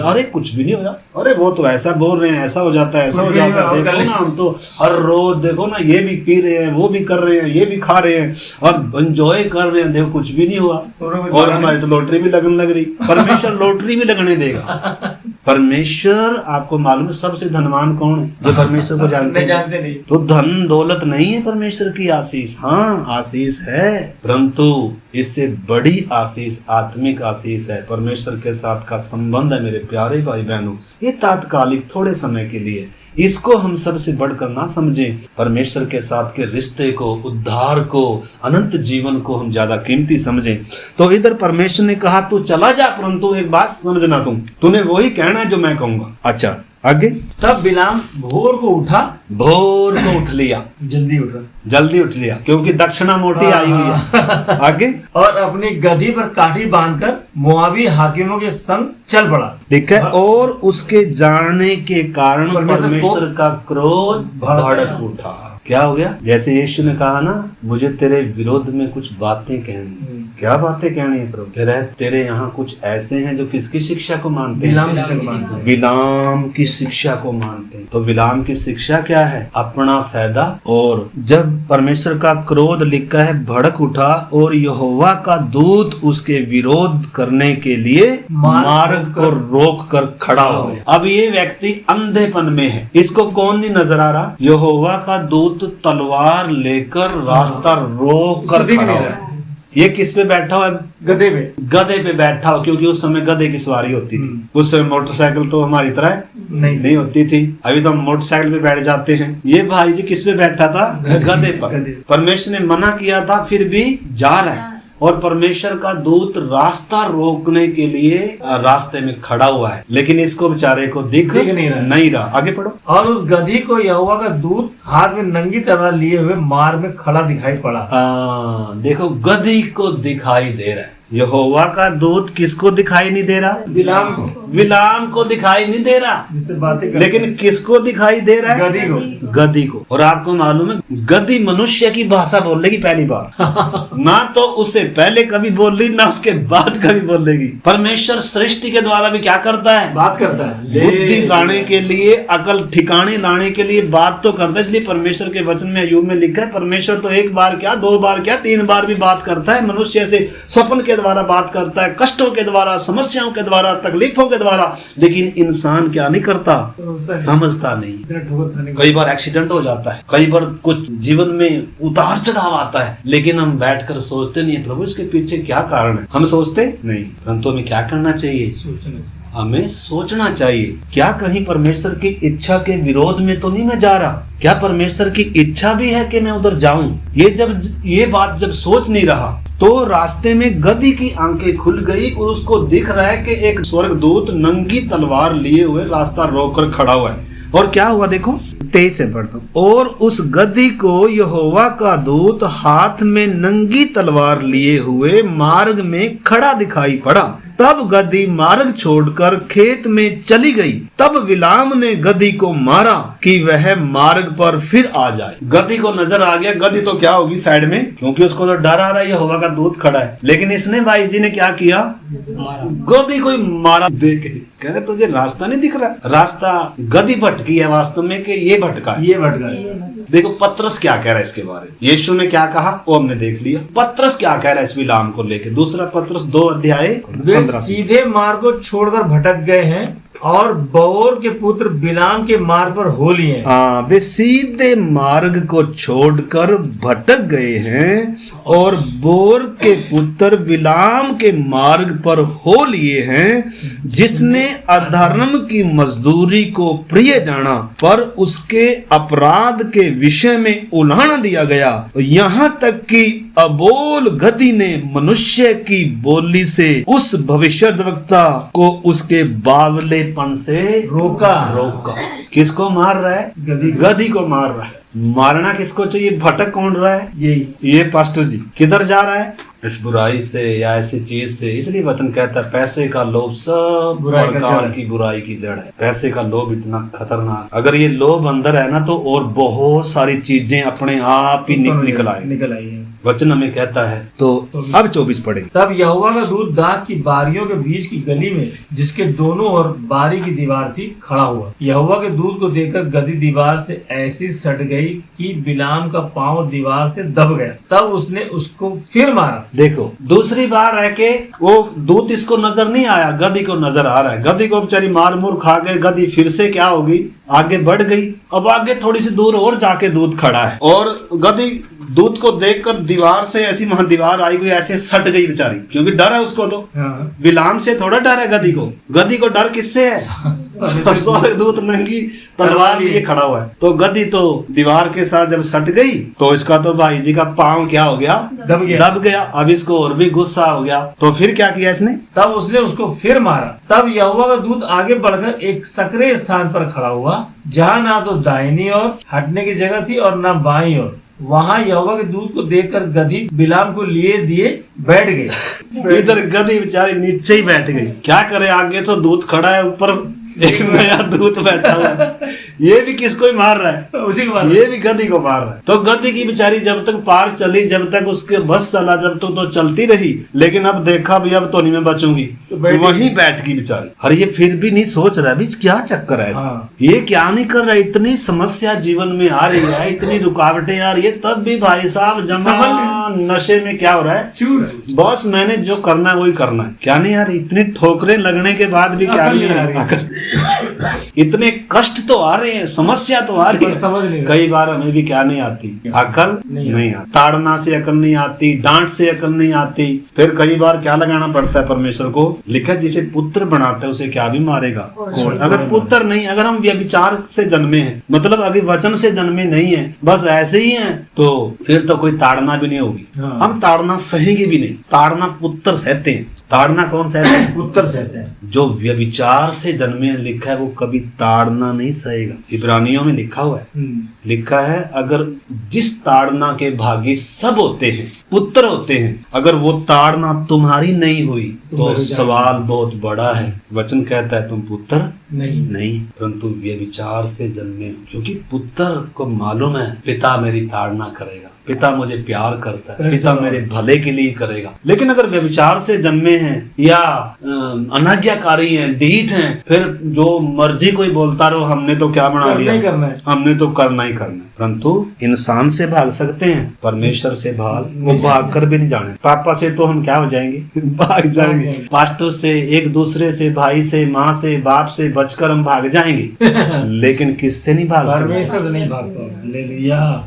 अरे कुछ भी नहीं होगा, अरे वो तो ऐसा बोल रहे हैं, ऐसा हो जाता है, ऐसा हो जाता है, देखो ना हम तो हर रोज देखो ना, ये भी पी रहे हैं, वो भी कर रहे हैं, ये भी खा रहे हैं और एंजॉय कर रहे हैं, देखो कुछ भी नहीं हुआ, और हमारी तो लॉटरी भी लगने लग रही। परमेश्वर लॉटरी भी लगने देगा, परमेश्वर, आपको मालूम है सबसे धनवान कौन है? जो परमेश्वर को जानते हैं। जानते नहीं। तो धन दौलत नहीं है परमेश्वर की आशीष, हाँ आशीष है, परंतु इससे बड़ी आशीष आत्मिक आशीष है। परमेश्वर के साथ का संबंध है मेरे प्यारे भाई बहनों, ये तात्कालिक थोड़े समय के लिए, इसको हम सबसे बढ़कर ना समझें। परमेश्वर के साथ के रिश्ते को, उद्धार को, अनंत जीवन को हम ज्यादा कीमती समझें। तो इधर परमेश्वर ने कहा तू चला जा, परंतु एक बात समझना, तूने वही कहना है जो मैं कहूंगा। अच्छा आगे, तब बिलाम भोर को उठा, भोर को उठ लिया, जल्दी उठ लिया क्योंकि दक्षिणा मोटी आई हुई है। आगे, और अपनी गधी पर काठी बांधकर मोआबी हाकिमों के संग चल पड़ा। ठीक है, और उसके जाने के कारण परमेश्वर का क्रोध भड़क उठा। क्या हो गया? जैसे यीशु ने कहा ना, मुझे तेरे विरोध में कुछ बातें कहनी। क्या बातें कहनी है प्रभु? तेरे यहाँ कुछ ऐसे हैं जो किसकी शिक्षा को मानते हैं? बिलाम की शिक्षा को मानते हैं। तो बिलाम की शिक्षा क्या है? अपना फायदा। और जब परमेश्वर का क्रोध लिखा है भड़क उठा, और यहोवा का दूत उसके विरोध करने के लिए मार्ग को रोक कर खड़ा हो गया। अब ये व्यक्ति अंधेपन में है, इसको कौन नहीं नजर आ रहा? यहोवा का दूत तलवार लेकर रास्ता रोक कर खड़ा है। ये किस पे बैठा हुआ है? गधे पे बैठा हो, क्योंकि उस समय गधे की सवारी होती थी। उस समय मोटरसाइकिल तो हमारी तरह नहीं होती थी। अभी तो हम मोटरसाइकिल पे बैठ जाते हैं। ये भाई जी किस पे बैठा था? गधे पर। परमेश्वर ने मना किया था, फिर भी जा रहा है। और परमेश्वर का दूत रास्ता रोकने के लिए रास्ते में खड़ा हुआ है, लेकिन इसको बेचारे को दिख नहीं रहा। आगे पढ़ो। और उस गधी को यहोवा का दूत हाथ में नंगी तलवार लिए हुए मार्ग में खड़ा दिखाई पड़ा। देखो, गधी को दिखाई दे रहा है। यहोवा का दूत किसको दिखाई नहीं दे रहा? बिलाम को दिखाई नहीं दे रहा, जिससे बातें करते। लेकिन किसको दिखाई दे रहा है? गधी को। और आपको मालूम है, गधी मनुष्य की भाषा बोलेगी पहली बार। ना तो उससे पहले कभी बोल रही, ना उसके बाद कभी बोलेगी। परमेश्वर सृष्टि के द्वारा भी क्या करता है? बात करता है। बुद्धि लाने के लिए, अकल ठिकाने लाने के लिए बात तो करता है। इसलिए परमेश्वर के वचन में अय्यूब में लिखा है, परमेश्वर तो एक बार क्या, दो बार क्या, 3 बार भी बात करता है। मनुष्य से स्वप्न के द्वारा बात करता है, कष्टों के द्वारा, समस्याओं के द्वारा, तकलीफों के द्वारा, लेकिन इंसान क्या नहीं करता? समझता नहीं। कई बार एक्सीडेंट हो जाता है, कई बार कुछ जीवन में उतार चढ़ाव आता है, लेकिन हम बैठकर सोचते नहीं प्रभु इसके पीछे क्या कारण है। हम सोचते नहीं, परंतु हमें क्या करना चाहिए? हमें सोचना चाहिए, क्या कहीं परमेश्वर की इच्छा के विरोध में तो नहीं मैं जा रहा? क्या परमेश्वर की इच्छा भी है कि मैं उधर जाऊं? ये बात जब सोच नहीं रहा, तो रास्ते में गधी की आंखें खुल गई और उसको दिख रहा है कि एक स्वर्गदूत नंगी तलवार लिए हुए रास्ता रोककर खड़ा हुआ है। और क्या हुआ देखो, 23 से पढ़ता हूं। और उस गधी को यहोवा का दूत हाथ में नंगी तलवार लिए हुए मार्ग में खड़ा दिखाई पड़ा। तब गधी मार्ग छोड़कर खेत में चली गई। तब बिलाम ने गधी को मारा कि वह मार्ग पर फिर आ जाए। गधी को नजर आ गया, गधी तो क्या होगी साइड में, क्योंकि उसको तो डर आ रहा है, यहोवा का दूत खड़ा है। लेकिन इसने भाई जी ने क्या किया? गधी को मारा। देख कह रहे तुझे रास्ता नहीं दिख रहा? रास्ता गधी भटकी है वास्तव में, कि ये भटका है। देखो पत्रस क्या कह रहा है इसके बारे में। यीशु ने क्या कहा वो हमने देख लिया। पत्रस क्या कह रहा है इस बिलाम को लेके? दूसरा पत्रस 2 अध्याय सीधे मार्ग को छोड़कर भटक गए हैं और बओर के पुत्र बिलाम के मार्ग पर हो लिए। वे सीधे मार्ग को छोड़कर भटक गए हैं और बोर के पुत्र बिलाम के मार्ग पर हो लिए हैं, जिसने अधर्म की मजदूरी को प्रिय जाना, पर उसके अपराध के विषय में उल्हाना दिया गया। यहाँ तक कि अबोल गधी ने मनुष्य की बोली से उस भविष्यद्वक्ता को उसके बावलेपन से रोका। किसको मार रहा है? गधी को मार रहा है। मारना किसको चाहिए? भटक कौन रहा है? ये पास्टर जी किधर जा रहा है? इस बुराई से या ऐसी चीज से। इसलिए वचन कहता है पैसे का लोभ सब प्रकार की बुराई की जड़ है। पैसे का लोभ इतना खतरनाक, अगर ये लोभ अंदर है ना, तो और बहुत सारी चीजें अपने आप ही निकल आई। वचन हमें कहता है। तो अब 24 पढ़ेंगे। तब यहोवा का दूत दाख की बारियों के बीच की गली में, जिसके दोनों ओर बारी की दीवार थी, खड़ा हुआ। यहोवा के दूत को देखकर गदही दीवार से ऐसी सट गई कि बिलाम का पांव दीवार से दब गया। तब उसने उसको फिर मारा। देखो, दूसरी बार है कि वो दूत इसको नजर नहीं आया, गदही को नजर आ रहा है। गदही को बेचारी मार मुर खा गए। गदही फिर से क्या होगी, आगे बढ़ गई। अब आगे थोड़ी सी दूर और जाके दूत खड़ा है और गदही दूत को देखकर दीवार से ऐसी वहां दीवार आई हुई, ऐसे सट गई बेचारी, क्योंकि डर है उसको। तो बिलाम से थोड़ा डर है गदही को। गदही को डर किससे है? दूत नंगी तलवार लिए खड़ा हुआ है। तो गदही तो दीवार के साथ जब सट गई तो इसका तो भाई जी का पांव क्या हो गया, दब गया। अब इसको और भी गुस्सा हो गया। तो फिर क्या किया इसने? तब उसने उसको फिर मारा। तब यहोवा का दूत आगे बढ़कर एक सकरे स्थान पर खड़ा हुआ, जहाँ ना तो दाहिनी ओर हटने की जगह थी और ना बाईं ओर। वहाँ यहोवा के दूत को देखकर गदही बिलाम को लिए दिए बैठ गए। इधर गदही बेचारी नीचे ही बैठ गई। क्या करे, आगे तो दूत खड़ा है, ऊपर एक नया दूत बैठा हुआ है। ये भी किसको ही मार रहा है, उसी को मार। ये भी गदही को मार रहा है। तो गदही की बेचारी जब तक पार चली, जब तक उसके बस चला, जब तक तो चलती रही। लेकिन अब देखा भी अब तो नहीं मैं बचूंगी, तो वहीं बैठ गई बेचारी। और ये फिर भी नहीं सोच रहा भी क्या चक्कर है ऐसा। ये क्या नहीं कर रहा है। इतनी समस्या जीवन में आ रही है, इतनी रुकावटें आ रही है, तब भी भाई साहब जमा नशे में क्या हो रहा है, चूर। बस मैंने जो करना है वही करना है। क्या नहीं यार, इतनी ठोकरें लगने के बाद भी क्या नहीं आ रही। इतने कष्ट तो आ रहे हैं, समस्या तो आ रही है, समझ नहीं। कई बार हमें भी क्या नहीं आती, अकल नहीं आती। ताड़ना से अकल नहीं आती, डांट से अकल नहीं आती। फिर कई बार क्या लगाना पड़ता है परमेश्वर को, लिखा जिसे पुत्र बनाता है उसे क्या भी मारेगा। अगर पुत्र नहीं, अगर हम व्यभिचार से जन्मे हैं, मतलब अभी वचन से जन्मे नहीं है, बस ऐसे ही हैं, तो फिर तो कोई ताड़ना भी नहीं होगी। हम ताड़ना सहेंगे भी नहीं। ताड़ना पुत्र सहते हैं। ताड़ना कौन सहते हैं? पुत्र सहते हैं। जो व्यभिचार से जन्मे हैं, लिखा है वो कभी ताड़ना नहीं सहेगा। इब्रानियों में लिखा हुआ है, लिखा है अगर जिस ताड़ना के भागी सब होते हैं, पुत्र होते हैं, अगर वो ताड़ना तुम्हारी नहीं हुई तो सवाल बहुत बड़ा है। वचन कहता है तुम पुत्र नहीं परंतु व्यभिचार से जन्मे हो। क्योंकि पुत्र को मालूम है पिता मेरी ताड़ना करेगा, पिता मुझे प्यार करता है, पिता मेरे भले के लिए करेगा। लेकिन अगर व्यभिचार से जन्मे हैं या अनाज्ञाकारी हैं, ढीठ हैं, फिर जो मर्जी कोई बोलता रहो, हमने तो क्या बना लिया, हमने तो करना ही करना है। परंतु इंसान से भाग सकते हैं, परमेश्वर से वो भाग कर भी नहीं जाने। पापा से तो हम क्या हो जाएंगे, भाग जाएंगे। पास्टर से, एक दूसरे से, भाई से, माँ से, बाप से बचकर हम भाग जाएंगे। लेकिन किससे नहीं भाग सकते, परमेश्वर से नहीं भाग पाओगे।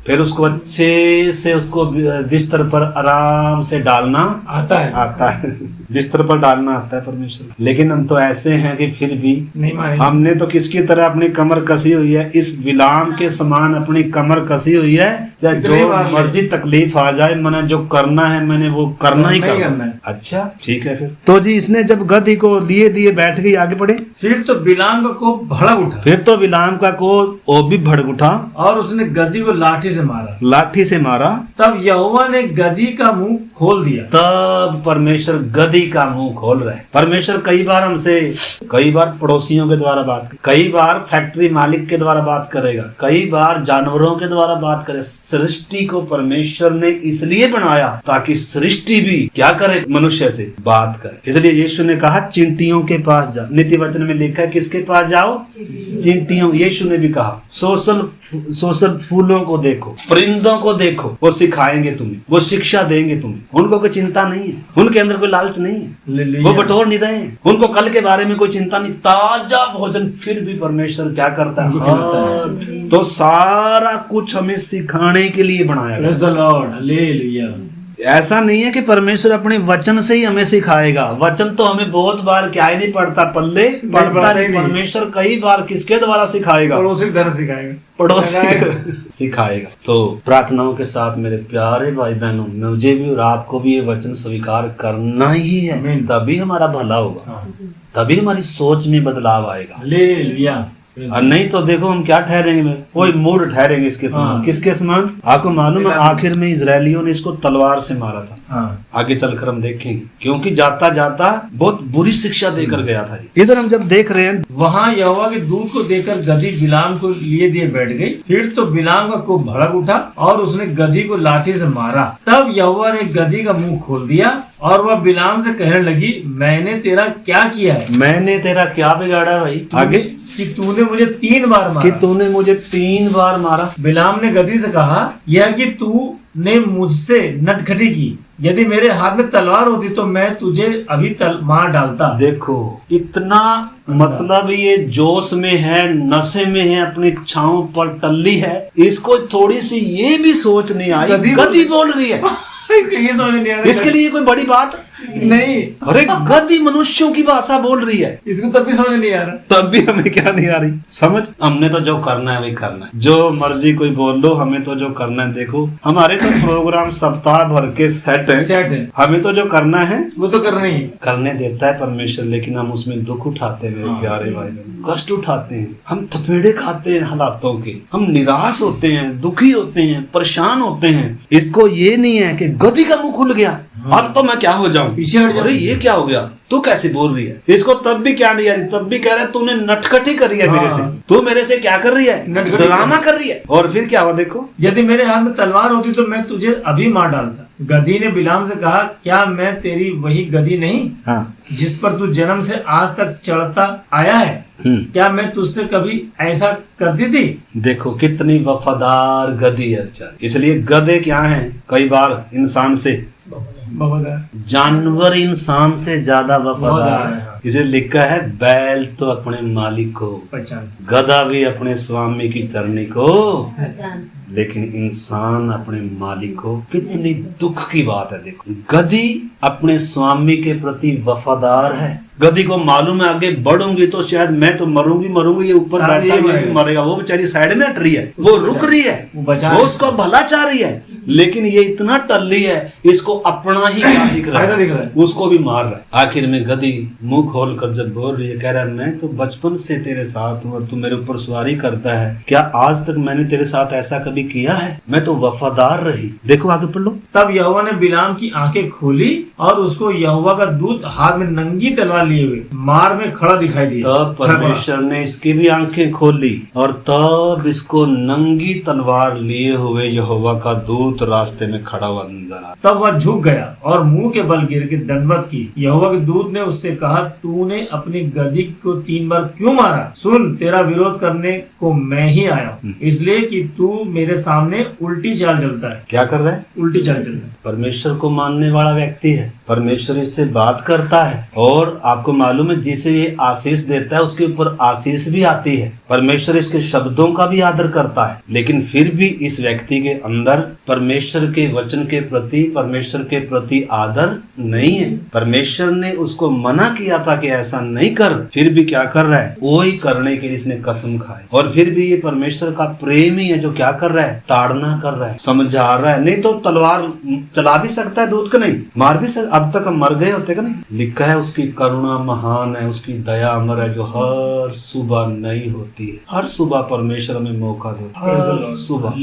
फिर उसको अच्छे से उसको बिस्तर पर आराम से डालना आता है बिस्तर पर डालना आता है परमेश्वर। लेकिन हम तो ऐसे हैं कि फिर भी हमने तो किसकी तरह अपनी कमर कसी हुई है, इस बिलाम के समान अपनी कमर कसी हुई है। चाहे जो मर्जी तकलीफ आ जाए, मैंने जो करना है मैंने वो करना ही करना है। अच्छा ठीक है। फिर तो जी इसने जब गदही को लिए दिए बैठ गई, आगे बढ़े। फिर तो बिलाम का कोप भड़क उठा। फिर तो बिलाम का कोप वो भी भड़क उठा और उसने गदही को लाठी से मारा। तब यहोवा ने गदही का मुंह खोल दिया। तब परमेश्वर गदही का मुंह खोल रहे। परमेश्वर कई बार हमसे, कई बार पड़ोसियों के द्वारा बात, कई बार फैक्ट्री मालिक के द्वारा बात करेगा, कई बार जानवरों के द्वारा बात करे। सृष्टि को परमेश्वर ने इसलिए बनाया ताकि सृष्टि भी क्या करे, मनुष्य से बात करे। इसलिए यीशु ने कहा चींटियों के पास जाओ। नीति वचन में लिखा है किसके पास जाओ, चींटियों। यीशु ने भी कहा सोशल फूलों को देखो, परिंदों को देखो, वो सिखाएंगे तुम्हें, वो शिक्षा देंगे तुम्हें। उनको कोई चिंता नहीं है, उनके अंदर कोई लालच नहीं है, वो बटोर नहीं रहे हैं, उनको कल के बारे में कोई चिंता नहीं। ताजा भोजन फिर भी परमेश्वर क्या करता है, तो सारा कुछ हमें सिखाने के लिए बनाया गया। ऐसा नहीं है कि परमेश्वर अपने वचन से ही हमें सिखाएगा। वचन तो हमें बहुत बार क्या ही नहीं पड़ता, पल्ले पड़ता नहीं। परमेश्वर कई बार किसके द्वारा सिखाएगा, पड़ोसी सिखाएगा। तो प्रार्थनाओं के साथ मेरे प्यारे भाई बहनों, मुझे भी और आपको भी ये वचन स्वीकार करना ही है, तभी हमारा भला होगा, तभी हमारी सोच में बदलाव आएगा। और नहीं तो देखो हम क्या ठहरेंगे, कोई मूड ठहरेंगे इसके समान। किसके समान? आपको मालूम है आखिर में इजरायलियों ने इसको तलवार से मारा था। आगे चलकर हम देखेंगे, क्योंकि जाता जाता बहुत बुरी शिक्षा देकर गया था। इधर हम जब देख रहे हैं, वहाँ यहोवा के दूत को देखकर गधी बिलाम को लिए दिए बैठ गई। फिर तो बिलाम का खूब भड़क उठा और उसने गधी को लाठी से मारा। तब यहोवा ने गधी का मुंह खोल दिया और वह बिलाम से कहने लगी, मैंने तेरा क्या किया है? मैंने तेरा क्या बिगाड़ा भाई? आगे कि तूने मुझे 3 बार मारा। कि तूने मुझे 3 बार मारा। बिलाम ने गधी से कहा, यह कि तू ने मुझसे नटखटी की। यदि मेरे हाथ में तलवार होती तो मैं तुझे अभी मार डालता। देखो इतना मतलब ये जोश में है, नशे में है, अपनी इच्छाओं पर टल्ली है। इसको थोड़ी सी ये भी सोच नहीं आई, गधी बोल रही है। ये समझ नहीं आ रहा। इसके लिए कोई बड़ी बात नहीं। अरे गधी मनुष्यों की भाषा बोल रही है। इसको तब भी समझ नहीं आ रहा। तब भी हमें क्या नहीं आ रही समझ। हमने तो जो करना है वही करना है, जो मर्जी कोई बोल लो, हमें तो जो करना है। देखो हमारे तो प्रोग्राम सप्ताह भर के सेट है। हमें तो जो करना है वो तो करना ही करने देता है परमेश्वर, लेकिन हम उसमें दुख उठाते हैं मेरे प्यारे भाई बहन, कष्ट उठाते हैं, हम थपेड़े खाते हैं हालातों के, हम निराश होते हैं, दुखी होते हैं, परेशान होते हैं। इसको ये नहीं है कि गधी का मुंह खुल गया, अब तो मैं क्या हो जाऊं, पीछे हट जाऊं। अरे ये क्या हो गया, तू कैसे बोल रही है? इसको तब भी क्या नहीं आ रही, तब भी कह रहा है तूने नटखटी करी है मेरे से, तू मेरे से क्या कर रही है? ड्रामा कर रही है। और फिर क्या हुआ देखो, यदि मेरे हाथ में तलवार होती तो मैं तुझे अभी मार डालता। गधी ने बिलाम से कहा, क्या मैं तेरी वही गधी नहीं? हाँ। जिस पर तू जन्म से आज तक चढ़ता आया है? क्या मैं तुझसे कभी ऐसा करती थी? देखो कितनी वफादार गधी है। अच्छा, इसलिए गधे क्या हैं, कई बार इंसान से जानवर इंसान से ज्यादा वफादार है। इसे लिखा है, बैल तो अपने मालिक को, गधा भी अपने स्वामी की चरनी को, लेकिन इंसान अपने मालिक को। कितनी दुख की बात है। देखो गधी अपने स्वामी के प्रति वफादार है। गधी को मालूम है आगे बढ़ूंगी तो शायद मैं तो मरूंगी, ये ऊपर बैठा है मरेगा। वो बेचारी साइड में हट रही है, वो रुक रही है, वो उसको भला चाह रही है, लेकिन ये इतना टल्ली है, इसको अपना ही क्या दिख रहा है, उसको भी मार रहा है। आखिर में गधी मुंह खोल कर जब बोल रही है, कह रहा है मैं तो बचपन से तेरे साथ हूँ और तू मेरे ऊपर सवारी करता है, क्या आज तक मैंने तेरे साथ ऐसा कभी किया है? मैं तो वफादार रही। देखो आगे पढ़ लो। तब यहोवा ने बिलाम की आंखें खोली और उसको यहोवा का दूत हाथ में नंगी तलवार लिए हुए मार में खड़ा दिखाई दिया। तब परमेश्वर ने इसकी भी आंखें खोली और तब इसको नंगी तलवार लिए हुए यहोवा का दूत रास्ते में खड़ा हुआ नजर आया। तब वह झुक गया और मुंह के बल गिर के दंडवत की। यहोवा के दूत ने उससे कहा, तूने अपनी गधी को 3 बार क्यों मारा? सुन, तेरा विरोध करने को मैं ही आया हूँ, इसलिए कि तू मेरे सामने उल्टी चाल चलता है। क्या कर रहा है? उल्टी चाल चलता है। परमेश्वर को मानने वाला व्यक्ति है, परमेश्वर इससे बात करता है और आपको मालूम है जिसे ये आशीष देता है उसके ऊपर आशीष भी आती है। परमेश्वर इसके शब्दों का भी आदर करता है, लेकिन फिर भी इस व्यक्ति के अंदर परमेश्वर के वचन के प्रति, परमेश्वर के प्रति आदर नहीं है। परमेश्वर ने उसको मना किया था कि ऐसा नहीं कर, फिर भी क्या कर रहा है? वो ही करने के लिए इसने कसम खाई। और फिर भी ये परमेश्वर का प्रेम ही है जो क्या कर रहा है? ताड़ना कर रहा है, समझा रहा है। नहीं तो तलवार चला भी सकता है दूत को, नहीं मार भी सकता। अब तक हम मर गए होते का नहीं। लिखा है उसकी करुणा महान है, उसकी दया अमर है, जो हर सुबह नई होती है। हर सुबह परमेश्वर हमें मौका देता है, हर सुबह।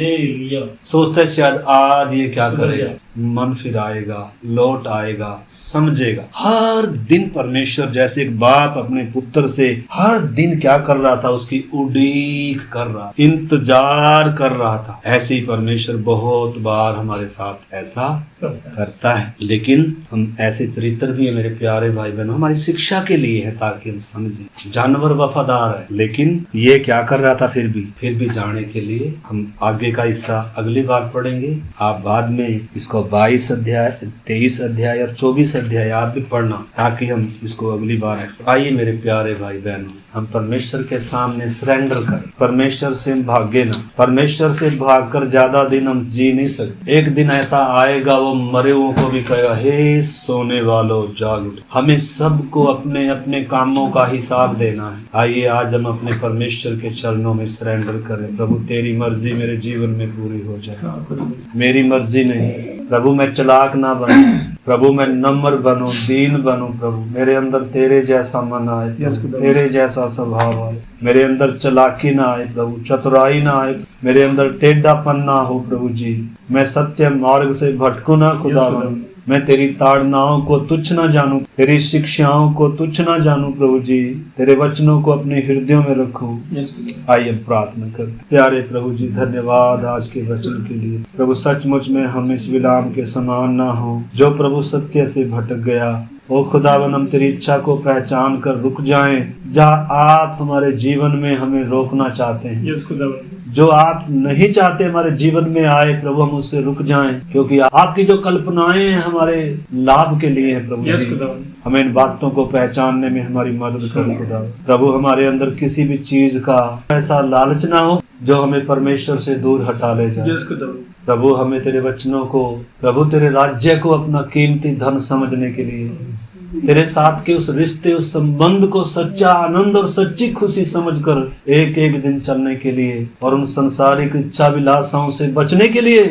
सोचते है शायद आज ये क्या करेगा, मन फिर आएगा, लौट आएगा, समझेगा। हर दिन परमेश्वर जैसे एक बाप अपने पुत्र से हर दिन क्या कर रहा था, उसकी उड़ीक कर रहा, इंतजार कर रहा था। ऐसे ही परमेश्वर बहुत बार हमारे साथ ऐसा करता है, लेकिन हम ऐसे चरित्र भी है मेरे प्यारे भाई बहनों, हमारी शिक्षा के लिए है ताकि हम समझें। जानवर वफादार है, लेकिन ये क्या कर रहा था? फिर भी जाने के लिए हम आगे का हिस्सा अगली बार पढ़ेंगे। आप बाद में इसको 22 अध्याय, 23 अध्याय और 24 अध्याय आप भी पढ़ना, ताकि हम इसको अगली बार। आइए मेरे प्यारे भाई बहनों, हम परमेश्वर के सामने सरेंडर करें, परमेश्वर से भागे ना। परमेश्वर से भागकर ज्यादा दिन हम जी नहीं सकते। एक दिन ऐसा आएगा वो मरे हुओं को भी कहेगा, हे सोने वालों जाग उठो। हमें सबको अपने अपने कामों का हिसाब देना है। आइए आज हम अपने परमेश्वर के चरणों में सरेंडर करें। प्रभु तेरी मर्जी मेरे जीवन में पूरी हो जाए, मेरी मर्जी नहीं। प्रभु मैं चालाक ना बने, प्रभु मैं नम्र बनूं, दीन बनूं प्रभु, मेरे अंदर तेरे जैसा मन आए प्रभु, तेरे जैसा स्वभाव आए, मेरे अंदर चालाकी ना आए प्रभु, चतुराई ना आए, मेरे अंदर टेढ़ापन ना हो प्रभु जी, मैं सत्य मार्ग से भटकूं ना खुदावन, मैं तेरी ताड़नाओं को तुच्छ ना जानूं, तेरी शिक्षाओं को तुच्छ ना जानूं प्रभु जी, तेरे वचनों को अपने हृदयों में रखूं। आइए प्रार्थना कर। प्यारे प्रभु जी धन्यवाद आज के वचन के लिए। प्रभु सचमुच में हम इस विलाम के समान ना हो जो प्रभु सत्य से भटक गया। ओ खुदावन हम तेरी इच्छा को पहचान कर रुक जाएं जहाँ आप हमारे जीवन में हमें रोकना चाहते हैं। जो आप नहीं चाहते हमारे जीवन में आए प्रभु हम उससे रुक जाएं, क्योंकि आपकी जो कल्पनाएं हैं हमारे लाभ के लिए है प्रभु जी। हमें इन बातों को पहचानने में हमारी मदद करो खुदा। प्रभु हमारे अंदर किसी भी चीज का ऐसा लालच ना हो जो हमें परमेश्वर से दूर हटा ले जाए। प्रभु हमें तेरे वचनों को, प्रभु तेरे राज्य को अपना कीमती धन समझने के लिए, तेरे साथ के उस रिश्ते, उस संबंध को सच्चा आनंद और सच्ची खुशी समझकर एक एक दिन चलने के लिए और उन संसारिक इच्छा विलासाओं से बचने के लिए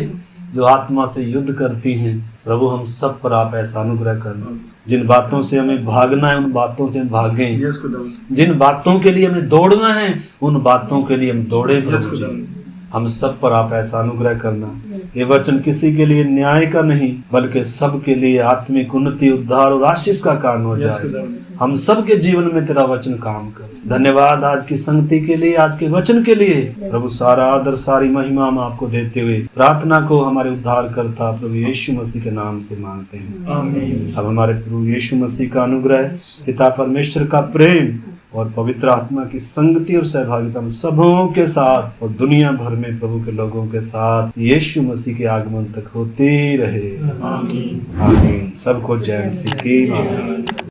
जो आत्मा से युद्ध करती हैं, प्रभु हम सब पर आप ऐसा अनुग्रह करना। जिन बातों से हमें भागना है उन बातों से भागें, जिन बातों के लिए हमें दौड़ना है उन बातों के लिए हम दौड़े प्रभु जी। हम सब पर आप ऐसा अनुग्रह करना। ये वचन किसी के लिए न्याय का नहीं बल्कि सब के लिए आत्मिक उन्नति, उद्धार और आशीष का कारण हो जाए। हम सब के जीवन में तेरा वचन काम कर। धन्यवाद आज की संगति के लिए, आज के वचन के लिए। प्रभु सारा आदर सारी महिमा हम आपको देते हुए प्रार्थना को हमारे उद्धार करता प्रभु यीशु मसीह के नाम से मांगते हैं, आमीन। अब हमारे प्रभु यीशु मसीह का अनुग्रह, पिता परमेश्वर का प्रेम और पवित्र आत्मा की संगति और सहभागिता हम सबों के साथ और दुनिया भर में प्रभु के लोगों के साथ यीशु मसीह के आगमन तक होती रहे, आमीन। सबको जय मसीह की।